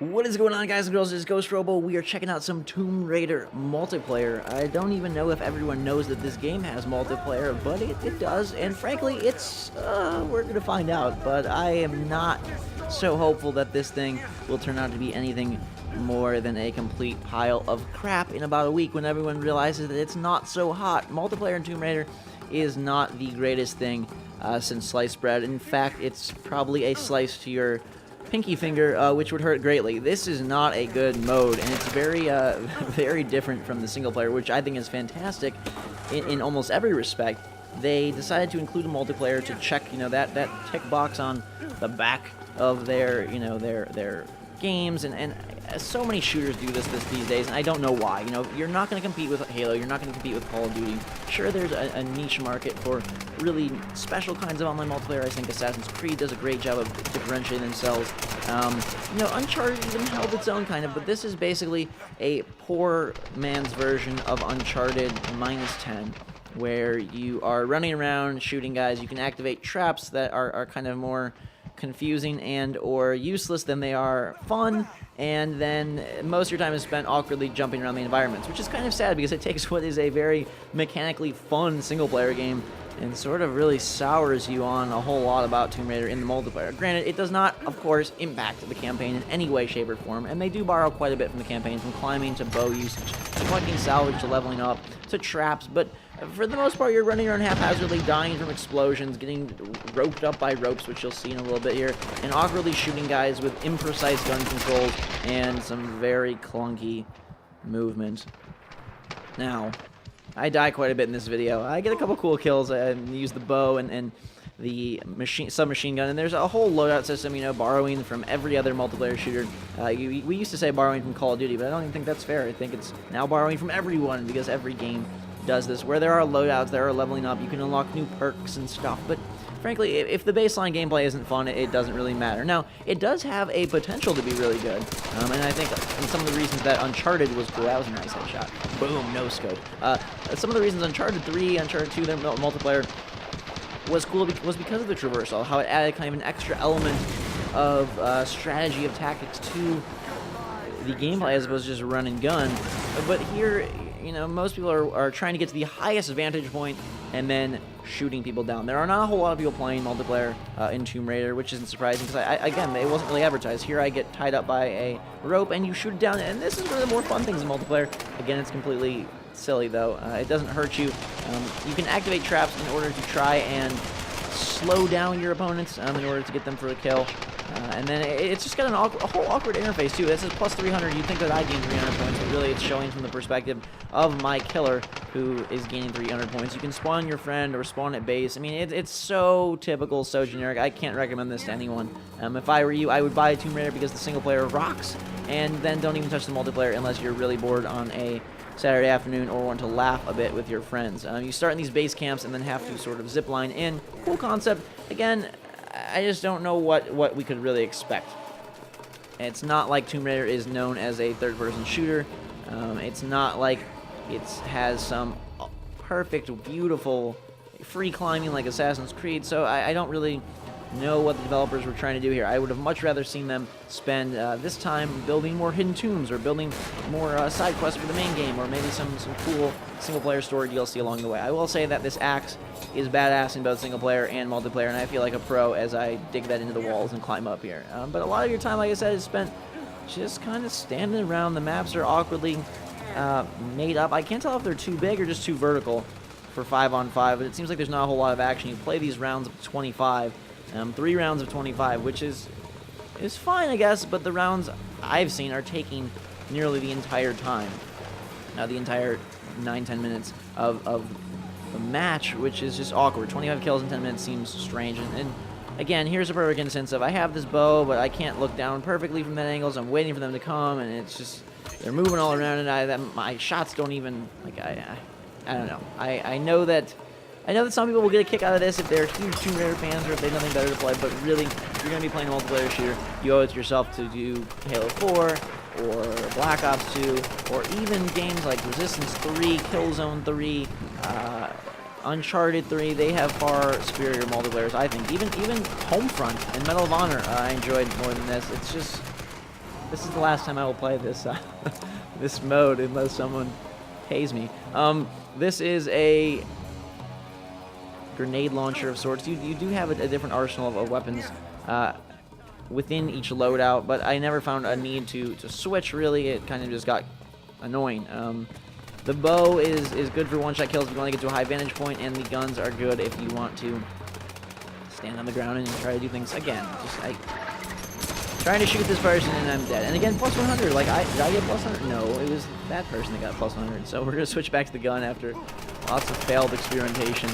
What is going on, guys and girls? This is Ghost Robo. We are checking out some Tomb Raider multiplayer. I don't even know if everyone knows that this game has multiplayer, but it does, and frankly, we're gonna find out, but I am not so hopeful that this thing will turn out to be anything more than a complete pile of crap in about a week when everyone realizes that it's not so hot. Multiplayer in Tomb Raider is not the greatest thing since sliced bread. In fact, it's probably a slice to your pinky finger, which would hurt greatly. This is not a good mode, and it's very, very different from the single player, which I think is fantastic in almost every respect. They decided to include a multiplayer to check, that tick box on the back of their, their games, and so many shooters do this these days, and I don't know why. You're not going to compete with Halo, you're not going to compete with Call of Duty. Sure, there's a niche market for really special kinds of online multiplayer. I think Assassin's Creed does a great job of differentiating themselves. Uncharted even held its own kind of, but this is basically a poor man's version of Uncharted -10, where you are running around shooting guys. You can activate traps that are kind of more confusing and or useless than they are fun, and then most of your time is spent awkwardly jumping around the environments, which is kind of sad because it takes what is a very mechanically fun single-player game and sort of really sours you on a whole lot about Tomb Raider in the multiplayer. Granted, it does not, of course, impact the campaign in any way, shape, or form, and they do borrow quite a bit from the campaign, from climbing to bow usage, to collecting salvage, to leveling up, to traps, but for the most part, you're running around haphazardly, dying from explosions, getting roped up by ropes, which you'll see in a little bit here, and awkwardly shooting guys with imprecise gun controls and some very clunky movement. Now, I die quite a bit in this video. I get a couple cool kills and use the bow and the submachine gun, and there's a whole loadout system, borrowing from every other multiplayer shooter. We used to say borrowing from Call of Duty, but I don't even think that's fair. I think it's now borrowing from everyone, because every game does this. Where there are loadouts, there are leveling up, you can unlock new perks and stuff, but frankly, if the baseline gameplay isn't fun, it doesn't really matter. Now, it does have a potential to be really good, and I think some of the reasons that Uncharted was cool, that was a nice headshot, boom, no scope. Some of the reasons Uncharted 3, Uncharted 2, their multiplayer was cool was because of the traversal, how it added kind of an extra element of strategy, of tactics to the gameplay as opposed to just run and gun. But here, most people are trying to get to the highest vantage point and then shooting people down. There are not a whole lot of people playing multiplayer in Tomb Raider, which isn't surprising because, again, it wasn't really advertised. Here I get tied up by a rope and you shoot it down, and this is one of the more fun things in multiplayer. Again, it's completely silly, though. It doesn't hurt you. You can activate traps in order to try and slow down your opponents in order to get them for a kill. And then it's just got a whole awkward interface, too. This is plus 300. You'd think that I gain 300 points, but really it's showing from the perspective of my killer, who is gaining 300 points. You can spawn your friend or spawn at base. I mean, it's so typical, so generic. I can't recommend this to anyone. If I were you, I would buy Tomb Raider because the single player rocks, and then don't even touch the multiplayer unless you're really bored on a Saturday afternoon or want to laugh a bit with your friends. You start in these base camps and then have to sort of zip line in. Cool concept. Again, I just don't know what we could really expect. It's not like Tomb Raider is known as a third-person shooter. It's not like it has some perfect, beautiful, free climbing like Assassin's Creed, so I don't really know what the developers were trying to do here. I would have much rather seen them spend this time building more hidden tombs, or building more side quests for the main game, or maybe some cool single-player story DLC along the way. I will say that this axe is badass in both single-player and multiplayer, and I feel like a pro as I dig that into the walls and climb up here. But a lot of your time, like I said, is spent just kind of standing around. The maps are awkwardly made up. I can't tell if they're too big or just too vertical for 5-on-5, but it seems like there's not a whole lot of action. You play these rounds of 25, 3 rounds of 25, which is fine, I guess, but the rounds I've seen are taking nearly the entire time. The entire 9-10 minutes of the match, which is just awkward. 25 kills in 10 minutes seems strange, and again, here's a perfect instance of I have this bow, but I can't look down perfectly from that angle, so I'm waiting for them to come, and it's just, they're moving all around, and my shots don't even, like, I don't know. I know that some people will get a kick out of this if they're huge Tomb Raider fans or if they have nothing better to play, but really, if you're going to be playing a multiplayer shooter, you owe it to yourself to do Halo 4, or Black Ops 2, or even games like Resistance 3, Killzone 3, Uncharted 3. They have far superior multiplayers, I think. Even Homefront and Medal of Honor I enjoyed more than this. It's just, this is the last time I will play this this mode unless someone pays me. This is a grenade launcher of sorts. You do have a different arsenal of weapons within each loadout, but I never found a need to switch, really. It kind of just got annoying. The bow is good for one-shot kills if you want to get to a high vantage point, and the guns are good if you want to stand on the ground and try to do things. Again, just trying to shoot this person and I'm dead. And again, plus 100. Like, did I get plus 100? No, it was that person that got plus 100. So we're going to switch back to the gun after lots of failed experimentation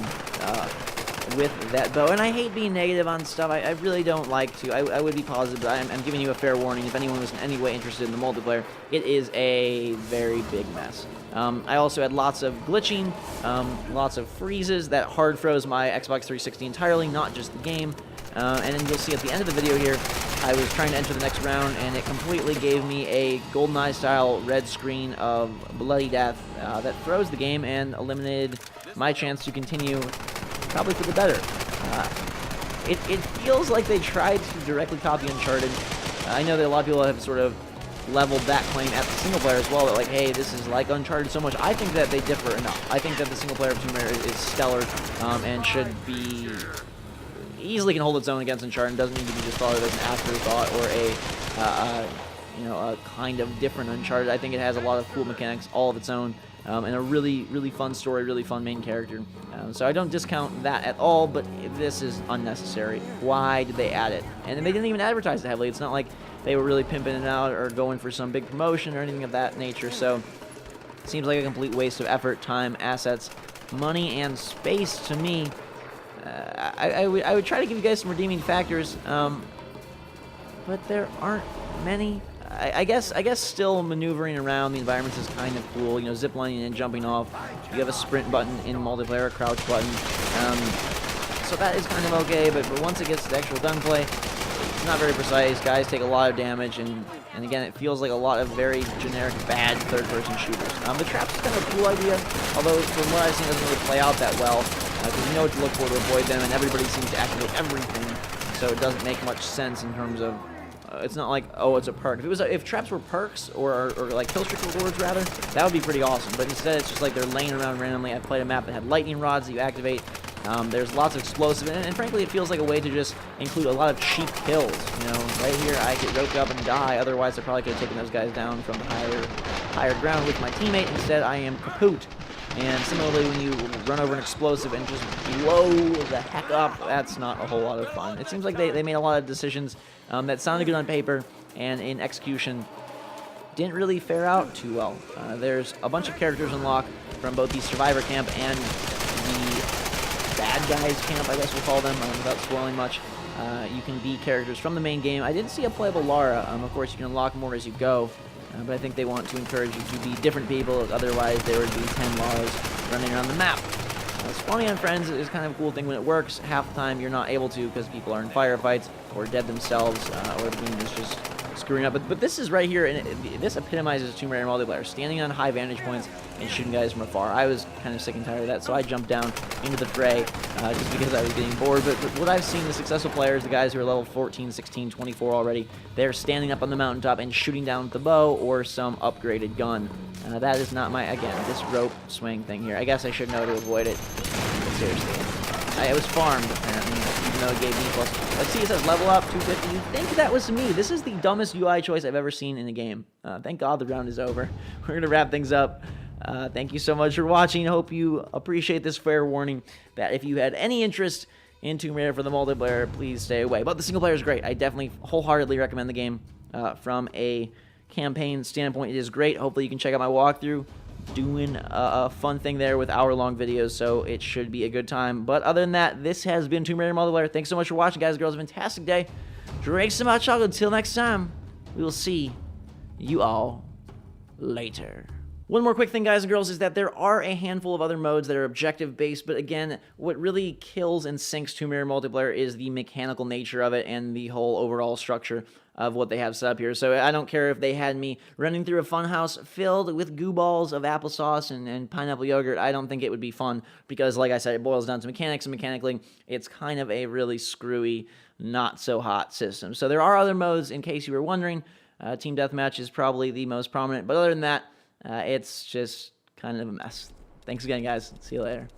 with that bow. And I hate being negative on stuff. I really don't like to. I would be positive, but I'm giving you a fair warning. If anyone was in any way interested in the multiplayer, it is a very big mess. I also had lots of glitching, lots of freezes that hard froze my Xbox 360 entirely, not just the game. And then you'll see at the end of the video here, I was trying to enter the next round, and it completely gave me a GoldenEye-style red screen of bloody death that froze the game and eliminated my chance to continue, probably for the better. It feels like they tried to directly copy Uncharted. I know that a lot of people have sort of leveled that claim at the single player as well, that like, hey, this is like Uncharted so much. I think that they differ enough. I think that the single player of Tomb Raider is stellar and should be easily can hold its own against Uncharted. It doesn't need to be just thought of as an afterthought or a kind of different Uncharted. I think it has a lot of cool mechanics all of its own, and a really, really fun story, really fun main character. So I don't discount that at all, but this is unnecessary. Why did they add it? And they didn't even advertise it heavily. It's not like they were really pimping it out or going for some big promotion or anything of that nature. So it seems like a complete waste of effort, time, assets, money, and space to me. I would try to give you guys some redeeming factors, but there aren't many. I guess still maneuvering around the environments is kind of cool. You know, ziplining and jumping off. You have a sprint button in multiplayer, a crouch button. So that is kind of okay. But once it gets to the actual gunplay, it's not very precise. Guys take a lot of damage, and again, it feels like a lot of very generic, bad third-person shooters. The traps is kind of a cool idea, although from what I've seen, it doesn't really play out that well. Because you know what to look for to avoid them, and everybody seems to activate everything, so it doesn't make much sense in terms of. It's not like, oh, it's a perk. If traps were perks or like kill streak rewards rather, that would be pretty awesome. But instead, it's just like they're laying around randomly. I played a map that had lightning rods that you activate. There's lots of explosive, and frankly, it feels like a way to just include a lot of cheap kills. You know, right here, I get roped up and die. Otherwise, I probably could have taken those guys down from the higher ground with my teammate. Instead, I am kaput. And similarly, when you run over an explosive and just blow the heck up, that's not a whole lot of fun. It seems like they made a lot of decisions that sounded good on paper, and in execution didn't really fare out too well. There's a bunch of characters unlocked from both the Survivor Camp and the Bad Guys Camp, I guess we'll call them, without spoiling much. You can be characters from the main game. I didn't see a playable Lara. Of course, you can unlock more as you go. But I think they want to encourage you to be different people, otherwise there would be 10 Laras running around the map. Spawning on friends is kind of a cool thing when it works. Half the time you're not able to because people are in firefights or dead themselves, or the game is just screwing up. But this is right here, and this epitomizes Tomb Raider multiplayer, standing on high vantage points and shooting guys from afar. I was kind of sick and tired of that, so I jumped down into the fray just because I was getting bored. But what I've seen, the successful players, the guys who are level 14, 16, 24 already, they're standing up on the mountaintop and shooting down with the bow or some upgraded gun. That is not my, again, this rope swing thing here. I guess I should know to avoid it. Seriously. I was farmed, apparently, even though it gave me plus. Let's see, it says level up, 250. You'd think that was me. This is the dumbest UI choice I've ever seen in a game. Thank God the round is over. We're going to wrap things up. Thank you so much for watching. I hope you appreciate this fair warning that if you had any interest in Tomb Raider for the multiplayer, please stay away. But the single player is great. I definitely wholeheartedly recommend the game from a campaign standpoint. It is great. Hopefully you can check out my walkthrough. Doing a fun thing there with hour-long videos, so it should be a good time. But other than that, this has been Tomb Raider multiplayer. Thanks so much for watching, guys and girls. A fantastic day. Drink some hot chocolate. Until next time, we will see you all later. One more quick thing, guys and girls, is that there are a handful of other modes that are objective-based, but again, what really kills and sinks Tomb Raider multiplayer is the mechanical nature of it and the whole overall structure of what they have set up here. So I don't care if they had me running through a funhouse filled with goo balls of applesauce and pineapple yogurt. I don't think it would be fun because, like I said, it boils down to mechanics, and mechanically, it's kind of a really screwy, not-so-hot system. So there are other modes, in case you were wondering. Team Deathmatch is probably the most prominent, but other than that, it's just kind of a mess. Thanks again, guys. See you later.